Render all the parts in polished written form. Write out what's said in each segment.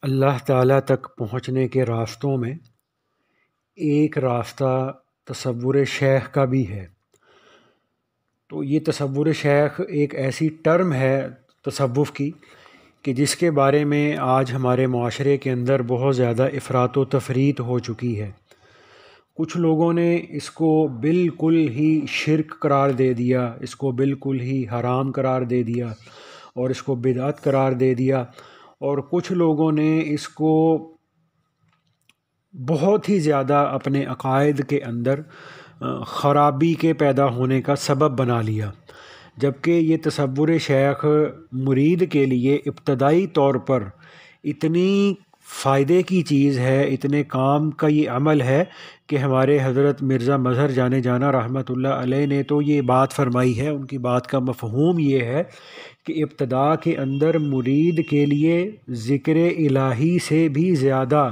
اللہ تعالیٰ تک پہنچنے کے راستوں میں ایک راستہ تصور شیخ کا بھی ہے۔ تو یہ تصور شیخ ایک ایسی ٹرم ہے تصوف کی کہ جس کے بارے میں آج ہمارے معاشرے کے اندر بہت زیادہ افراط و تفریط ہو چکی ہے۔ کچھ لوگوں نے اس کو بالکل ہی شرک قرار دے دیا، اس کو بالکل ہی حرام قرار دے دیا اور اس کو بدعت قرار دے دیا، اور کچھ لوگوں نے اس کو بہت ہی زیادہ اپنے عقائد کے اندر خرابی کے پیدا ہونے کا سبب بنا لیا، جبکہ یہ تصور شیخ مرید کے لیے ابتدائی طور پر اتنی فائدے کی چیز ہے، اتنے کام کا یہ عمل ہے کہ ہمارے حضرت مرزا مظہر جانے جانا رحمۃ اللہ علیہ نے تو یہ بات فرمائی ہے۔ ان کی بات کا مفہوم یہ ہے کہ ابتدا کے اندر مرید کے لیے ذکر الہی سے بھی زیادہ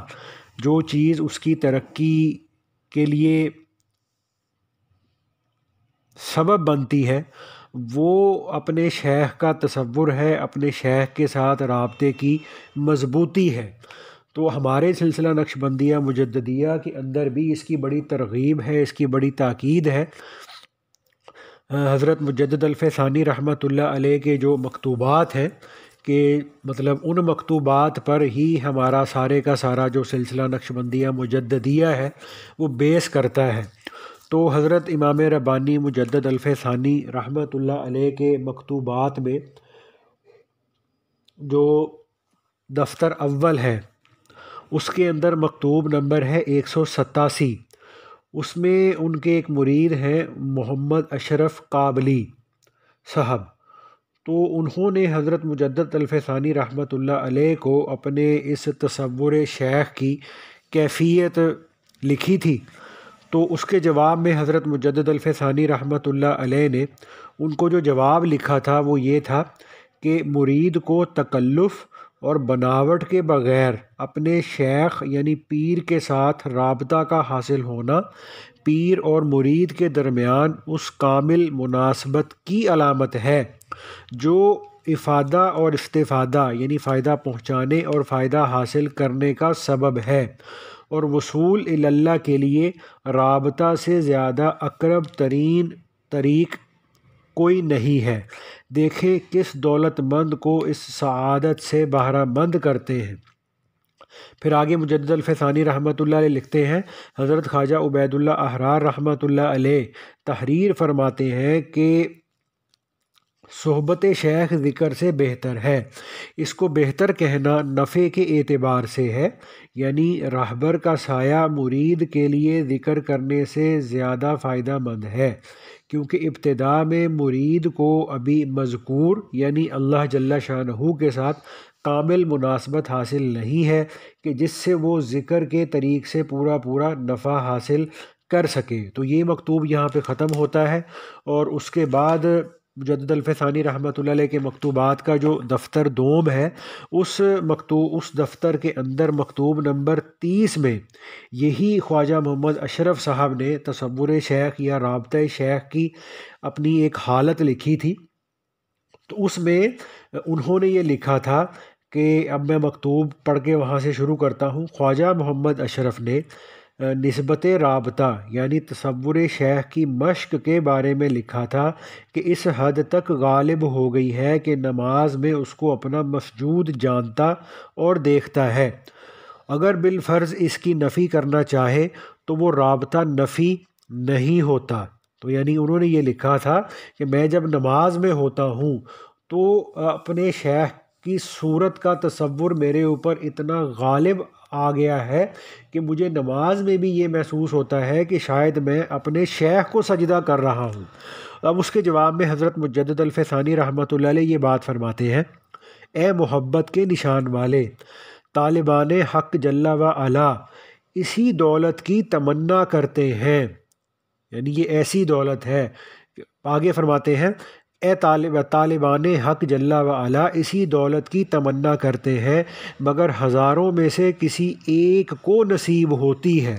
جو چیز اس کی ترقی کے لیے سبب بنتی ہے وہ اپنے شیخ کا تصور ہے، اپنے شیخ کے ساتھ رابطے کی مضبوطی ہے۔ تو ہمارے سلسلہ نقشبندیہ مجددیہ کے اندر بھی اس کی بڑی ترغیب ہے، اس کی بڑی تاکید ہے۔ حضرت مجدد الف ثانی رحمۃ اللہ علیہ کے جو مکتوبات ہیں کہ مطلب ان مکتوبات پر ہی ہمارا سارے کا سارا جو سلسلہ نقشبندیہ مجددیہ ہے وہ بیس کرتا ہے۔ تو حضرت امام ربانی مجدد الف ثانی رحمۃ اللہ علیہ کے مکتوبات میں جو دفتر اول ہے اس کے اندر مکتوب نمبر ہے 187۔ اس میں ان کے ایک مرید ہیں محمد اشرف قابلی صاحب، تو انہوں نے حضرت مجدد الف ثانی رحمۃ اللہ علیہ کو اپنے اس تصور شیخ کی کیفیت لکھی تھی۔ تو اس کے جواب میں حضرت مجدد الف ثانی رحمۃ اللہ علیہ نے ان کو جو جواب لکھا تھا وہ یہ تھا کہ مرید کو تکلف اور بناوٹ کے بغیر اپنے شیخ یعنی پیر کے ساتھ رابطہ کا حاصل ہونا پیر اور مرید کے درمیان اس کامل مناسبت کی علامت ہے جو افادہ اور استفادہ یعنی فائدہ پہنچانے اور فائدہ حاصل کرنے کا سبب ہے، اور وصول اللہ کے لیے رابطہ سے زیادہ اقرب ترین طریق کوئی نہیں ہے۔ دیکھیں کس دولت مند کو اس سعادت سے بہرہ مند کرتے ہیں۔ پھر آگے مجدد الف ثانی رحمۃ اللہ علیہ لکھتے ہیں، حضرت خواجہ عبید اللہ احرار رحمۃ اللہ علیہ تحریر فرماتے ہیں کہ صحبت شیخ ذکر سے بہتر ہے۔ اس کو بہتر کہنا نفع کے اعتبار سے ہے، یعنی راہبر کا سایہ مرید کے لیے ذکر کرنے سے زیادہ فائدہ مند ہے، کیونکہ ابتدا میں مرید کو ابھی مذکور یعنی اللہ جل شانہ کے ساتھ کامل مناسبت حاصل نہیں ہے کہ جس سے وہ ذکر کے طریق سے پورا نفع حاصل کر سکے۔ تو یہ مکتوب یہاں پہ ختم ہوتا ہے، اور اس کے بعد مجدد الف ثانی رحمۃ اللہ علیہ کے مکتوبات کا جو دفتر دوم ہے اس دفتر کے اندر مکتوب نمبر 30 میں یہی خواجہ محمد اشرف صاحب نے تصور شیخ یا رابطہ شیخ کی اپنی ایک حالت لکھی تھی۔ تو اس میں انہوں نے یہ لکھا تھا کہ اب میں مکتوب پڑھ کے وہاں سے شروع کرتا ہوں۔ خواجہ محمد اشرف نے نسبت رابطہ یعنی تصور شیخ کی مشق کے بارے میں لکھا تھا کہ اس حد تک غالب ہو گئی ہے کہ نماز میں اس کو اپنا مسجود جانتا اور دیکھتا ہے۔ اگر بالفرض اس کی نفی کرنا چاہے تو وہ رابطہ نفی نہیں ہوتا۔ تو یعنی انہوں نے یہ لکھا تھا کہ میں جب نماز میں ہوتا ہوں تو اپنے شیخ کی صورت کا تصور میرے اوپر اتنا غالب آ گیا ہے کہ مجھے نماز میں بھی یہ محسوس ہوتا ہے کہ شاید میں اپنے شیخ کو سجدہ کر رہا ہوں۔ اب اس کے جواب میں حضرت مجدد الف ثانی رحمۃ اللہ علیہ یہ بات فرماتے ہیں، اے محبت کے نشان والے، طالبان حق جل و علا اسی دولت کی تمنا کرتے ہیں، یعنی یہ ایسی دولت ہے۔ آگے فرماتے ہیں، اے طالبان حق جل و علا اسی دولت کی تمنا کرتے ہیں مگر ہزاروں میں سے کسی ایک کو نصیب ہوتی ہے۔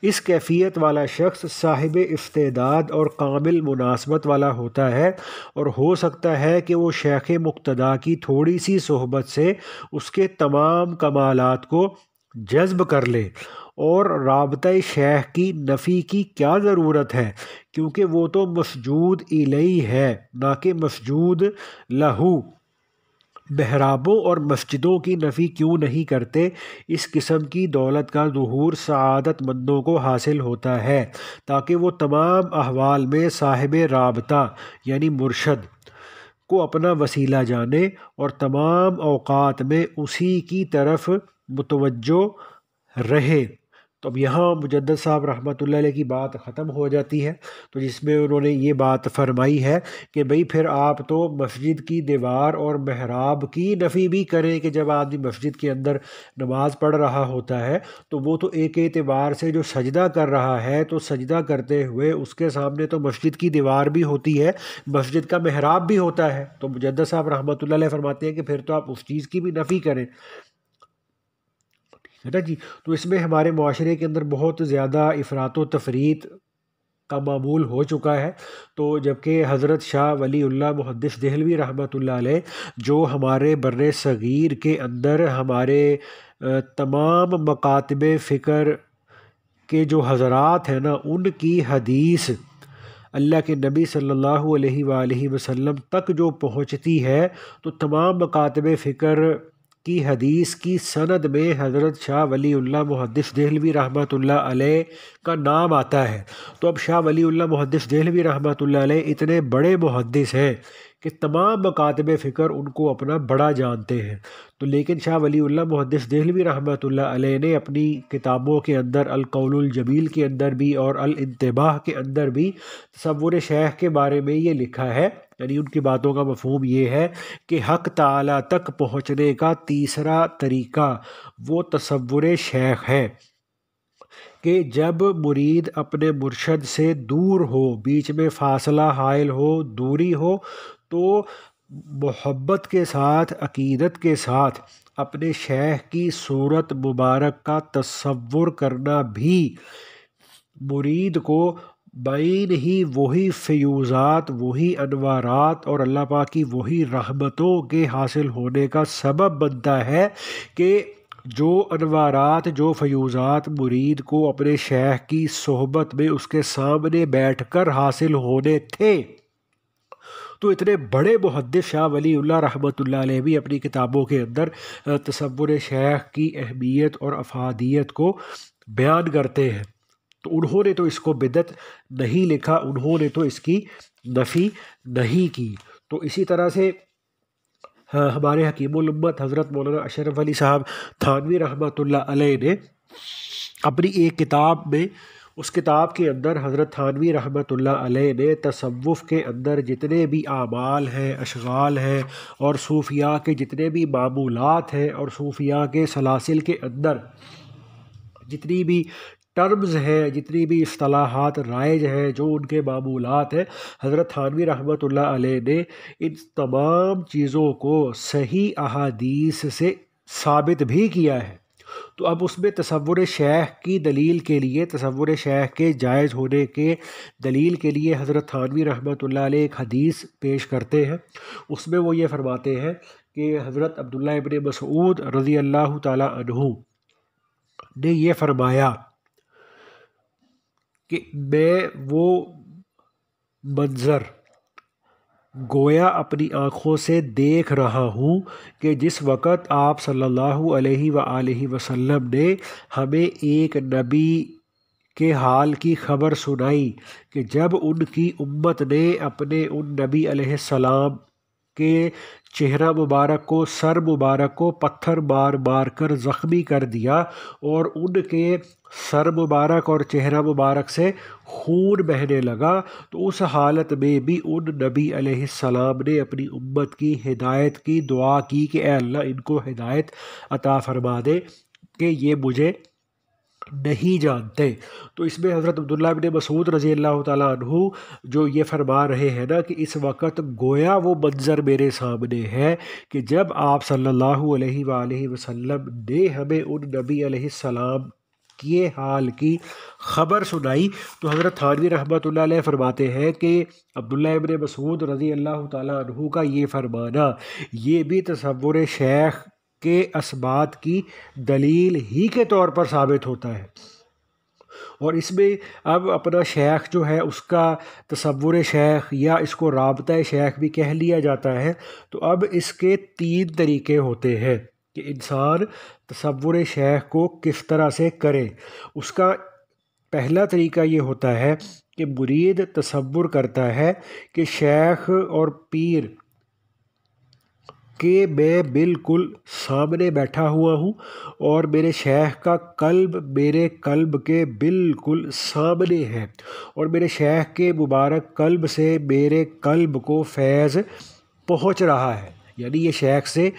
اس کیفیت والا شخص صاحب استعداد اور کامل مناسبت والا ہوتا ہے، اور ہو سکتا ہے کہ وہ شیخ مقتدیٰ کی تھوڑی سی صحبت سے اس کے تمام کمالات کو جذب کر لے، اور رابطہ شیخ کی نفی کی کیا ضرورت ہے، کیونکہ وہ تو مسجود الیہ ہے نہ کہ مسجود لہو۔ محرابوں اور مسجدوں کی نفی کیوں نہیں کرتے؟ اس قسم کی دولت کا ظہور سعادت مندوں کو حاصل ہوتا ہے تاکہ وہ تمام احوال میں صاحب رابطہ یعنی مرشد کو اپنا وسیلہ جانے اور تمام اوقات میں اسی کی طرف متوجہ رہے۔ تو اب یہاں مجدد صاحب رحمۃ اللہ علیہ کی بات ختم ہو جاتی ہے، تو جس میں انہوں نے یہ بات فرمائی ہے کہ بھئی پھر آپ تو مسجد کی دیوار اور محراب کی نفی بھی کریں کہ جب آدمی مسجد کے اندر نماز پڑھ رہا ہوتا ہے تو وہ تو ایک اعتبار سے جو سجدہ کر رہا ہے تو سجدہ کرتے ہوئے اس کے سامنے تو مسجد کی دیوار بھی ہوتی ہے، مسجد کا محراب بھی ہوتا ہے۔ تو مجدد صاحب رحمۃ اللہ علیہ فرماتے ہیں کہ پھر تو آپ اس چیز کی بھی نفی کریں، ہے نا جی۔ تو اس میں ہمارے معاشرے کے اندر بہت زیادہ افراط و تفریط کا معمول ہو چکا ہے، تو جبکہ حضرت شاہ ولی اللہ محدث دہلوی رحمۃ اللہ علیہ جو ہمارے بر صغیر کے اندر ہمارے تمام مکاتب فکر کے جو حضرات ہیں نا، ان کی حدیث اللہ کے نبی صلی اللہ علیہ وآلہ وسلم تک جو پہنچتی ہے، تو تمام مکاتب فکر کی حدیث کی سند میں حضرت شاہ ولی اللہ محدث دہلوی رحمۃ اللہ علیہ کا نام آتا ہے۔ تو اب شاہ ولی اللہ محدث دہلوی رحمۃ اللہ علیہ اتنے بڑے محدث ہیں کہ تمام مکاتب فکر ان کو اپنا بڑا جانتے ہیں، تو لیکن شاہ ولی اللہ محدث دہلوی رحمۃ اللہ علیہ نے اپنی کتابوں کے اندر القول الجمیل کے اندر بھی اور الانتباہ کے اندر بھی تصور شیخ کے بارے میں یہ لکھا ہے، یعنی ان کی باتوں کا مفہوم یہ ہے کہ حق تعالیٰ تک پہنچنے کا تیسرا طریقہ وہ تصور شیخ ہے کہ جب مرید اپنے مرشد سے دور ہو، بیچ میں فاصلہ حائل ہو، دوری ہو، تو محبت کے ساتھ، عقیدت کے ساتھ اپنے شیخ کی صورت مبارک کا تصور کرنا بھی مرید کو بعین ہی وہی فیوزات، وہی انوارات اور اللہ پاک کی وہی رحمتوں کے حاصل ہونے کا سبب بنتا ہے کہ جو انوارات، جو فیوزات مرید کو اپنے شیخ کی صحبت میں اس کے سامنے بیٹھ کر حاصل ہونے تھے۔ تو اتنے بڑے محدث شاہ ولی اللہ رحمۃ اللہ علیہ بھی اپنی کتابوں کے اندر تصور شیخ کی اہمیت اور افادیت کو بیان کرتے ہیں، تو انہوں نے تو اس کو بدعت نہیں لکھا، انہوں نے تو اس کی نفی نہیں کی۔ تو اسی طرح سے ہمارے حکیم الامت حضرت مولانا اشرف علی صاحب تھانوی رحمۃ اللہ علیہ نے اپنی ایک کتاب میں، اس کتاب کے اندر حضرت تھانوی رحمۃ اللہ علیہ نے تصوف کے اندر جتنے بھی اعمال ہیں، اشغال ہیں، اور صوفیاء کے جتنے بھی معمولات ہیں، اور صوفیاء کے سلاسل کے اندر جتنی بھی ٹرمز ہیں، جتنی بھی اصطلاحات رائج ہیں، جو ان کے معمولات ہیں، حضرت تھانوی رحمۃ اللہ علیہ نے ان تمام چیزوں کو صحیح احادیث سے ثابت بھی کیا ہے۔ تو اب اس میں تصور شیخ کی دلیل کے لیے، تصور شیخ کے جائز ہونے کے دلیل کے لیے حضرت تھانوی رحمۃ اللہ علیہ ایک حدیث پیش کرتے ہیں۔ اس میں وہ یہ فرماتے ہیں کہ حضرت عبداللہ ابن مسعود رضی اللہ تعالی عنہ نے یہ فرمایا کہ میں وہ منظر گویا اپنی آنکھوں سے دیکھ رہا ہوں کہ جس وقت آپ صلی اللہ علیہ وآلہ وسلم نے ہمیں ایک نبی کے حال کی خبر سنائی کہ جب ان کی امت نے اپنے ان نبی علیہ السلام کے چہرہ مبارک کو، سر مبارک کو پتھر مار مار کر زخمی کر دیا، اور ان کے سر مبارک اور چہرہ مبارک سے خون بہنے لگا، تو اس حالت میں بھی ان نبی علیہ السلام نے اپنی امت کی ہدایت کی دعا کی کہ اے اللہ ان کو ہدایت عطا فرما دے کہ یہ مجھے نہیں جانتے۔ تو اس میں حضرت عبداللہ بن مسعود رضی اللہ تعالیٰ عنہ جو یہ فرما رہے ہیں نا کہ اس وقت گویا وہ منظر میرے سامنے ہے کہ جب آپ صلی اللہ علیہ وآلہ وسلم نے ہمیں ان نبی علیہ السلام کے حال کی خبر سنائی، تو حضرت تھانوی رحمۃ اللہ علیہ فرماتے ہیں کہ عبداللہ ابن مسعود رضی اللہ تعالیٰ عنہ کا یہ فرمانا یہ بھی تصور شیخ کے اثبات کی دلیل ہی کے طور پر ثابت ہوتا ہے۔ اور اس میں اب اپنا شیخ جو ہے اس کا تصور شیخ یا اس کو رابطہ شیخ بھی کہہ لیا جاتا ہے، تو اب اس کے 3 طریقے ہوتے ہیں کہ انسان تصور شیخ کو کس طرح سے کرے۔ اس کا پہلا طریقہ یہ ہوتا ہے کہ مرید تصور کرتا ہے کہ شیخ اور پیر کہ میں بالکل سامنے بیٹھا ہوا ہوں اور میرے شیخ کا قلب میرے قلب کے بالکل سامنے ہے، اور میرے شیخ کے مبارک قلب سے میرے قلب کو فیض پہنچ رہا ہے۔ یعنی یہ شیخ سے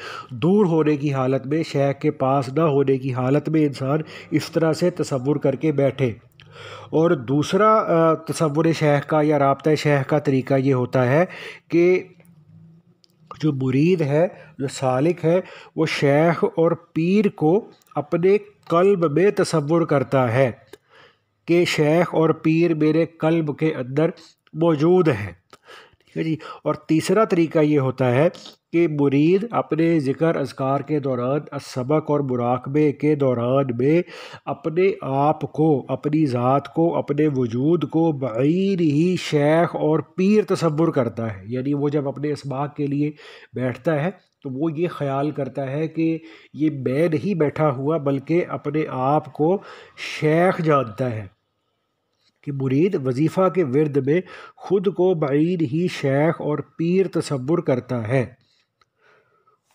دور ہونے کی حالت میں، شیخ کے پاس نہ ہونے کی حالت میں انسان اس طرح سے تصور کر کے بیٹھے۔ اور دوسرا تصور شیخ کا یا رابطہ شیخ کا طریقہ یہ ہوتا ہے کہ جو مرید ہے، جو سالک ہے، وہ شیخ اور پیر کو اپنے قلب میں تصور کرتا ہے کہ شیخ اور پیر میرے قلب کے اندر موجود ہیں، ٹھیک ہے جی۔ اور تیسرا طریقہ یہ ہوتا ہے کہ مرید اپنے ذکر اذکار کے دوران، سبق اور مراقبے کے دوران میں اپنے آپ کو، اپنی ذات کو، اپنے وجود کو بعین ہی شیخ اور پیر تصور کرتا ہے۔ یعنی وہ جب اپنے اسباق کے لیے بیٹھتا ہے تو وہ یہ خیال کرتا ہے کہ یہ میں نہیں بیٹھا ہوا بلکہ اپنے آپ کو شیخ جانتا ہے، کہ مرید وظیفہ کے ورد میں خود کو بعین ہی شیخ اور پیر تصور کرتا ہے۔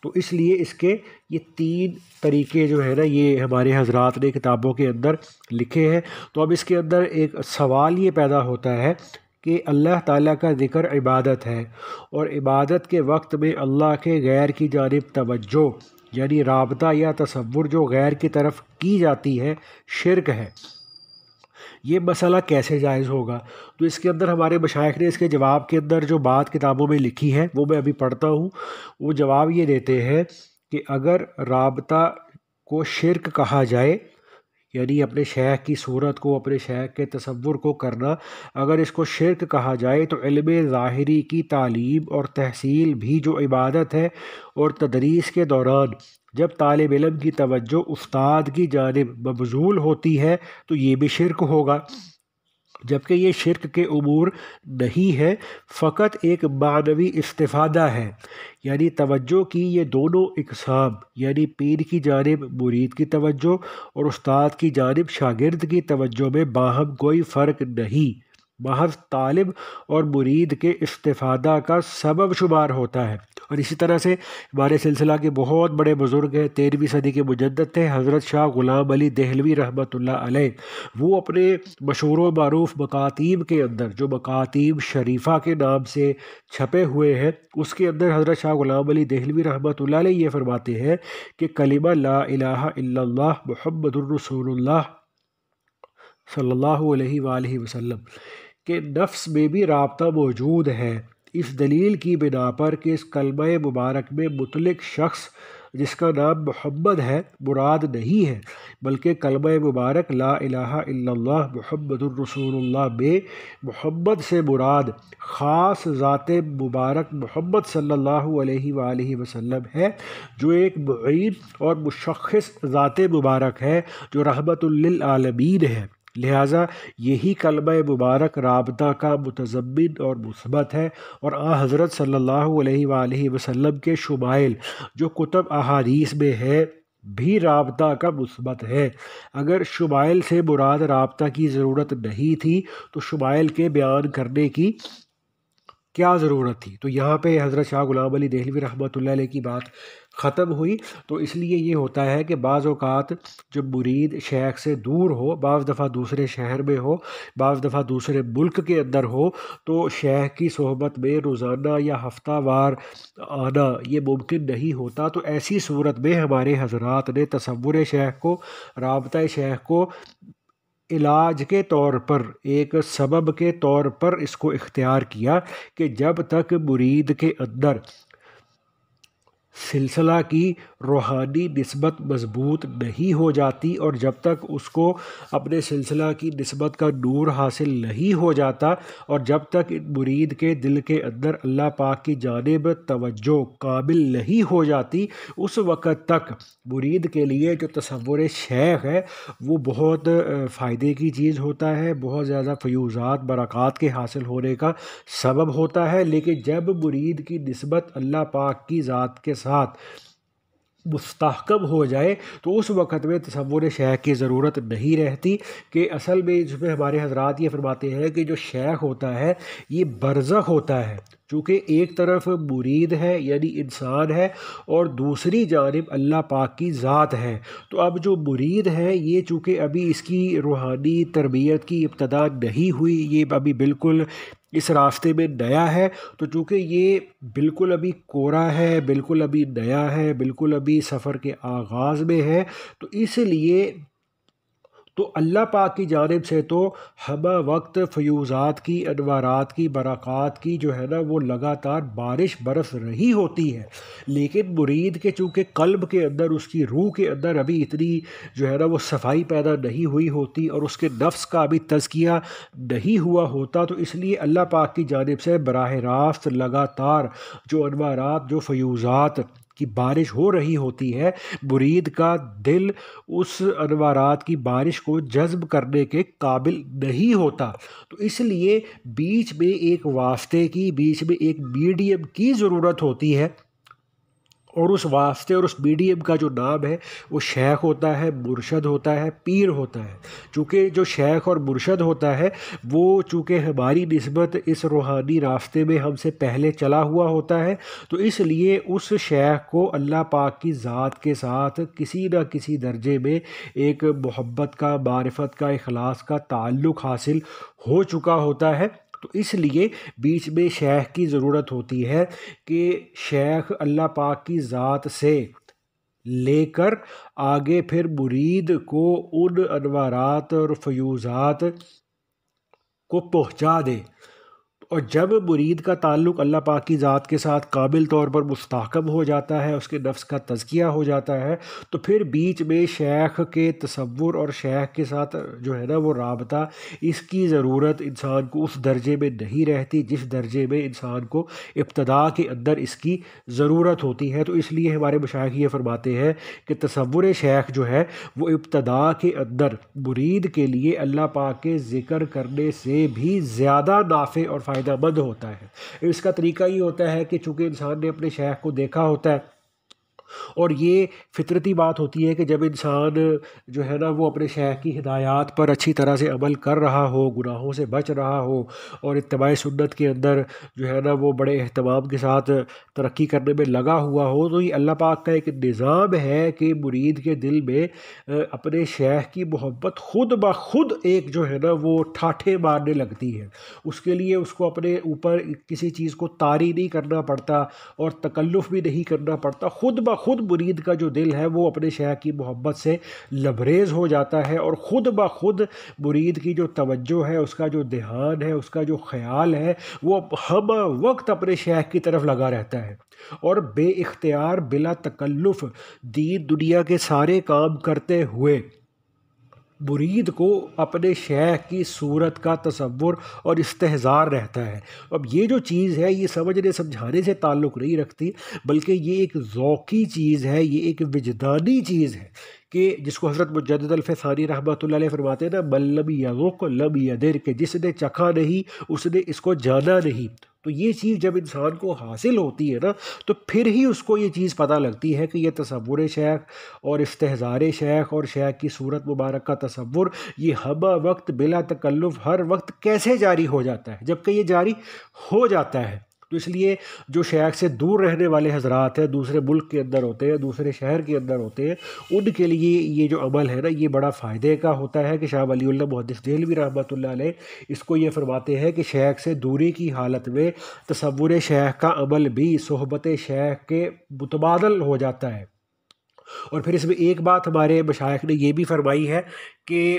تو اس لیے اس کے یہ 3 طریقے جو ہے نا یہ ہمارے حضرات نے کتابوں کے اندر لکھے ہیں۔ تو اب اس کے اندر ایک سوال یہ پیدا ہوتا ہے کہ اللہ تعالیٰ کا ذکر عبادت ہے، اور عبادت کے وقت میں اللہ کے غیر کی جانب توجہ یعنی رابطہ یا تصور جو غیر کی طرف کی جاتی ہے شرک ہے۔ یہ مسئلہ کیسے جائز ہوگا؟ تو اس کے اندر ہمارے مشائخ نے اس کے جواب کے اندر جو بات کتابوں میں لکھی ہے وہ میں ابھی پڑھتا ہوں۔ وہ جواب یہ دیتے ہیں کہ اگر رابطہ کو شرک کہا جائے، یعنی اپنے شیخ کی صورت کو، اپنے شیخ کے تصور کو کرنا، اگر اس کو شرک کہا جائے تو علم ظاہری کی تعلیم اور تحصیل بھی جو عبادت ہے، اور تدریس کے دوران جب طالب علم کی توجہ استاد کی جانب مبذول ہوتی ہے تو یہ بھی شرک ہوگا، جبکہ یہ شرک کے امور نہیں ہے، فقط ایک معنوی استفادہ ہے۔ یعنی توجہ کی یہ دونوں اقسام، یعنی پیر کی جانب مرید کی توجہ اور استاد کی جانب شاگرد کی توجہ میں باہم کوئی فرق نہیں، محض طالب اور مرید کے استفادہ کا سبب شمار ہوتا ہے۔ اور اسی طرح سے ہمارے سلسلہ کے بہت بڑے بزرگ ہیں، 13ویں صدی کے مجدد تھے حضرت شاہ غلام علی دہلوی رحمۃ اللہ علیہ۔ وہ اپنے مشہور و معروف مکاتیب کے اندر، جو مکاتیب شریفہ کے نام سے چھپے ہوئے ہیں، اس کے اندر حضرت شاہ غلام علی دہلوی رحمۃ اللہ علیہ یہ فرماتے ہیں کہ کلمہ لا الہ الا اللہ محمد الرسول اللہ صلی اللہ علیہ وآلہ وسلم کہ نفس میں بھی رابطہ موجود ہے، اس دلیل کی بنا پر کہ اس کلمہ مبارک میں مطلق شخص جس کا نام محمد ہے مراد نہیں ہے، بلکہ کلمہ مبارک لا الہ الا اللہ محمد الرسول اللہ میں محمد سے مراد خاص ذات مبارک محمد صلی اللہ علیہ وآلہ وسلم ہے، جو ایک معین اور مشخص ذات مبارک ہے جو رحمت للعالمین ہے۔ لہٰذا یہی کلمہ مبارک رابطہ کا متضمن اور مثبت ہے، اور حضرت صلی اللہ علیہ وآلہ وسلم کے شمائل جو کتب احادیث میں ہے بھی رابطہ کا مثبت ہے۔ اگر شمائل سے مراد رابطہ کی ضرورت نہیں تھی تو شمائل کے بیان کرنے کی کیا ضرورت تھی؟ تو یہاں پہ حضرت شاہ غلام علی دہلوی رحمۃ اللہ علیہ کی بات ختم ہوئی۔ تو اس لیے یہ ہوتا ہے کہ بعض اوقات جب مرید شیخ سے دور ہو، بعض دفعہ دوسرے شہر میں ہو، بعض دفعہ دوسرے ملک کے اندر ہو، تو شیخ کی صحبت میں روزانہ یا ہفتہ وار آنا یہ ممکن نہیں ہوتا۔ تو ایسی صورت میں ہمارے حضرات نے تصور شیخ کو، رابطہ شیخ کو علاج کے طور پر، ایک سبب کے طور پر اس کو اختیار کیا کہ جب تک مرید کے اندر سلسلہ کی روحانی نسبت مضبوط نہیں ہو جاتی، اور جب تک اس کو اپنے سلسلہ کی نسبت کا نور حاصل نہیں ہو جاتا، اور جب تک مرید کے دل کے اندر اللہ پاک کی جانب توجہ کامل نہیں ہو جاتی، اس وقت تک مرید کے لیے جو تصور شیخ ہے وہ بہت فائدے کی چیز ہوتا ہے، بہت زیادہ فیوزات برکات کے حاصل ہونے کا سبب ہوتا ہے۔ لیکن جب مرید کی نسبت اللہ پاک کی ذات کے ساتھ مستحکم ہو جائے تو اس وقت میں تصور شیخ کی ضرورت نہیں رہتی، کہ اصل میں اس میں ہمارے حضرات یہ فرماتے ہیں کہ جو شیخ ہوتا ہے یہ برزخ ہوتا ہے، چونکہ ایک طرف مرید ہے یعنی انسان ہے، اور دوسری جانب اللہ پاک کی ذات ہے۔ تو اب جو مرید ہے یہ چونکہ ابھی اس کی روحانی تربیت کی ابتدا نہیں ہوئی، یہ ابھی بالکل اس راستے میں نیا ہے، تو چونکہ یہ بالکل ابھی کورا ہے، بالکل ابھی نیا ہے، بالکل ابھی سفر کے آغاز میں ہے، تو اس لیے تو اللہ پاک کی جانب سے تو ہمہ وقت فیوزات کی، انوارات کی، برکات کی جو ہے نا وہ لگاتار بارش برس رہی ہوتی ہے، لیکن مرید کے چونکہ قلب کے اندر، اس کی روح کے اندر ابھی اتنی جو ہے نا وہ صفائی پیدا نہیں ہوئی ہوتی، اور اس کے نفس کا ابھی تزکیہ نہیں ہوا ہوتا، تو اس لیے اللہ پاک کی جانب سے براہ راست لگاتار جو انوارات، جو فیوزات کی بارش ہو رہی ہوتی ہے، مرید کا دل اس انوارات کی بارش کو جذب کرنے کے قابل نہیں ہوتا، تو اس لیے بیچ میں ایک واسطے کی، بیچ میں ایک میڈیم کی ضرورت ہوتی ہے، اور اس واسطے اور اس میڈیم کا جو نام ہے وہ شیخ ہوتا ہے، مرشد ہوتا ہے، پیر ہوتا ہے۔ چونکہ جو شیخ اور مرشد ہوتا ہے وہ چونکہ ہماری نسبت اس روحانی راستے میں ہم سے پہلے چلا ہوا ہوتا ہے، تو اس لیے اس شیخ کو اللہ پاک کی ذات کے ساتھ کسی نہ کسی درجے میں ایک محبت کا، معرفت کا، اخلاص کا تعلق حاصل ہو چکا ہوتا ہے، تو اس لیے بیچ میں شیخ کی ضرورت ہوتی ہے کہ شیخ اللہ پاک کی ذات سے لے کر آگے پھر مرید کو ان انوارات اور فیوزات کو پہنچا دے، اور جب مرید کا تعلق اللہ پاک کی ذات کے ساتھ کامل طور پر مستحکم ہو جاتا ہے، اس کے نفس کا تزکیہ ہو جاتا ہے، تو پھر بیچ میں شیخ کے تصور اور شیخ کے ساتھ جو ہے نا وہ رابطہ، اس کی ضرورت انسان کو اس درجے میں نہیں رہتی جس درجے میں انسان کو ابتدا کے اندر اس کی ضرورت ہوتی ہے۔ تو اس لیے ہمارے مشائخ یہ فرماتے ہیں کہ تصور شیخ جو ہے وہ ابتدا کے اندر مرید کے لیے اللہ پاک کے ذکر کرنے سے بھی زیادہ نافع اور فائدہ مند ہوتا ہے۔ اس کا طریقہ یہ ہوتا ہے کہ چونکہ انسان نے اپنے شیخ کو دیکھا ہوتا ہے، اور یہ فطرتی بات ہوتی ہے کہ جب انسان جو ہے نا وہ اپنے شیخ کی ہدایات پر اچھی طرح سے عمل کر رہا ہو، گناہوں سے بچ رہا ہو، اور اتباع سنت کے اندر جو ہے نا وہ بڑے اہتمام کے ساتھ ترقی کرنے میں لگا ہوا ہو، تو یہ اللہ پاک کا ایک نظام ہے کہ مرید کے دل میں اپنے شیخ کی محبت خود بخود ایک جو ہے نا وہ ٹھاٹھے مارنے لگتی ہے۔ اس کے لیے اس کو اپنے اوپر کسی چیز کو طاری نہیں کرنا پڑتا، اور تکلف بھی نہیں کرنا پڑتا، خود بخود مرید کا جو دل ہے وہ اپنے شیخ کی محبت سے لبریز ہو جاتا ہے، اور خود بخود مرید کی جو توجہ ہے، اس کا جو دھیان ہے، اس کا جو خیال ہے، وہ ہم وقت اپنے شیخ کی طرف لگا رہتا ہے، اور بے اختیار بلا تکلف دین دنیا کے سارے کام کرتے ہوئے مرید کو اپنے شیخ کی صورت کا تصور اور استحضار رہتا ہے۔ اب یہ جو چیز ہے یہ سمجھنے سمجھانے سے تعلق نہیں رکھتی، بلکہ یہ ایک ذوقی چیز ہے، یہ ایک وجدانی چیز ہے، کہ جس کو حضرت مجدد الفسانی رحمۃ اللہ علیہ فرماتے ہیں نا، من لم یذق لم یدر، کہ جس نے چکھا نہیں اس نے اس کو جانا نہیں۔ تو یہ چیز جب انسان کو حاصل ہوتی ہے نا تو پھر ہی اس کو یہ چیز پتہ لگتی ہے کہ یہ تصور شیخ اور استحضار شیخ اور شیخ کی صورت مبارک کا تصور یہ ہمہ وقت بلا تکلف ہر وقت کیسے جاری ہو جاتا ہے۔ جب کہ یہ جاری ہو جاتا ہے تو اس لیے جو شیخ سے دور رہنے والے حضرات ہیں، دوسرے ملک کے اندر ہوتے ہیں، دوسرے شہر کے اندر ہوتے ہیں، ان کے لیے یہ جو عمل ہے نا یہ بڑا فائدے کا ہوتا ہے کہ شاہ ولی اللہ محدث دہلوی رحمۃ اللہ علیہ اس کو یہ فرماتے ہیں کہ شیخ سے دوری کی حالت میں تصور شیخ کا عمل بھی صحبت شیخ کے متبادل ہو جاتا ہے۔ اور پھر اس میں ایک بات ہمارے مشائخ نے یہ بھی فرمائی ہے کہ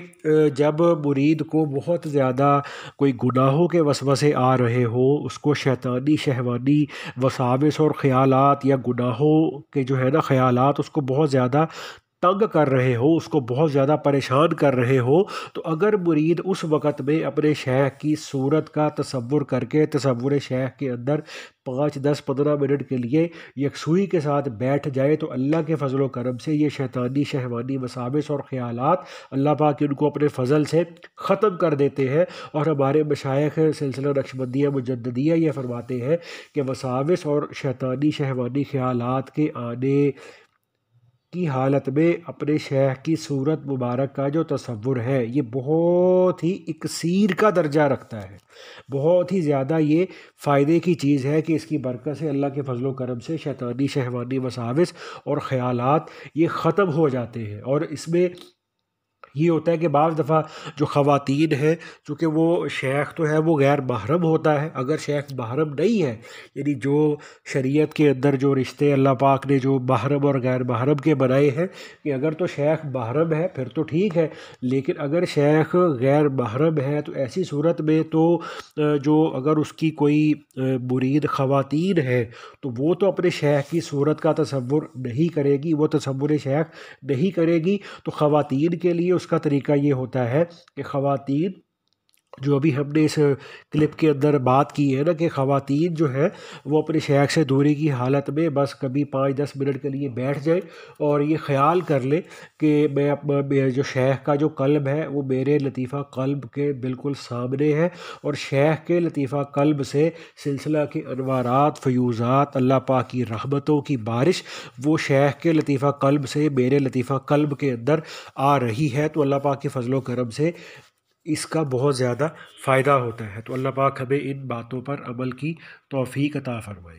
جب مرید کو بہت زیادہ کوئی گناہوں کے وسوسے آ رہے ہو، اس کو شیطانی شہوانی وساوس اور خیالات یا گناہوں کے جو ہے نا خیالات اس کو بہت زیادہ تنگ کر رہے ہو، اس کو بہت زیادہ پریشان کر رہے ہو، تو اگر مرید اس وقت میں اپنے شیخ کی صورت کا تصور کر کے تصور شیخ کے اندر 5 10 15 منٹ کے لیے یکسوئی کے ساتھ بیٹھ جائے تو اللہ کے فضل و کرم سے یہ شیطانی شہوانی وساوس اور خیالات اللہ پاک ان کو اپنے فضل سے ختم کر دیتے ہیں۔ اور ہمارے مشائخ سلسلہ نقشبندیہ مجددیہ یہ فرماتے ہیں کہ وساوس اور شیطانی شہوانی خیالات کے آنے کی حالت میں اپنے شیخ کی صورت مبارک کا جو تصور ہے یہ بہت ہی اکسیر کا درجہ رکھتا ہے، بہت ہی زیادہ یہ فائدے کی چیز ہے کہ اس کی برکت سے اللہ کے فضل و کرم سے شیطانی شہوانی وساوس اور خیالات یہ ختم ہو جاتے ہیں۔ اور اس میں یہ ہوتا ہے کہ بعض دفعہ جو خواتین ہیں چونکہ وہ شیخ تو ہے وہ غیر محرم ہوتا ہے، اگر شیخ محرم نہیں ہے یعنی جو شریعت کے اندر جو رشتے اللہ پاک نے جو محرم اور غیر محرم کے بنائے ہیں کہ اگر تو شیخ محرم ہے پھر تو ٹھیک ہے، لیکن اگر شیخ غیر محرم ہے تو ایسی صورت میں تو جو اگر اس کی کوئی مرید خواتین ہے تو وہ تو اپنے شیخ کی صورت کا تصور نہیں کرے گی، وہ تصور شیخ نہیں کرے گی۔ تو خواتین کے لیے اس کا طریقہ یہ ہوتا ہے کہ خواتین جو ابھی ہم نے اس کلپ کے اندر بات کی ہے نا کہ خواتین جو ہے وہ اپنے شیخ سے دوری کی حالت میں بس کبھی 5 10 منٹ کے لیے بیٹھ جائیں اور یہ خیال کر لیں کہ میں اپنا جو شیخ کا جو قلب ہے وہ میرے لطیفہ قلب کے بالکل سامنے ہے، اور شیخ کے لطیفہ قلب سے سلسلہ کے انوارات فیوزات اللہ پاک کی رحمتوں کی بارش وہ شیخ کے لطیفہ قلب سے میرے لطیفہ قلب کے اندر آ رہی ہے، تو اللہ پاک کے فضل و کرم سے اس کا بہت زیادہ فائدہ ہوتا ہے۔ تو اللہ پاک ہمیں ان باتوں پر عمل کی توفیق عطا فرمائے۔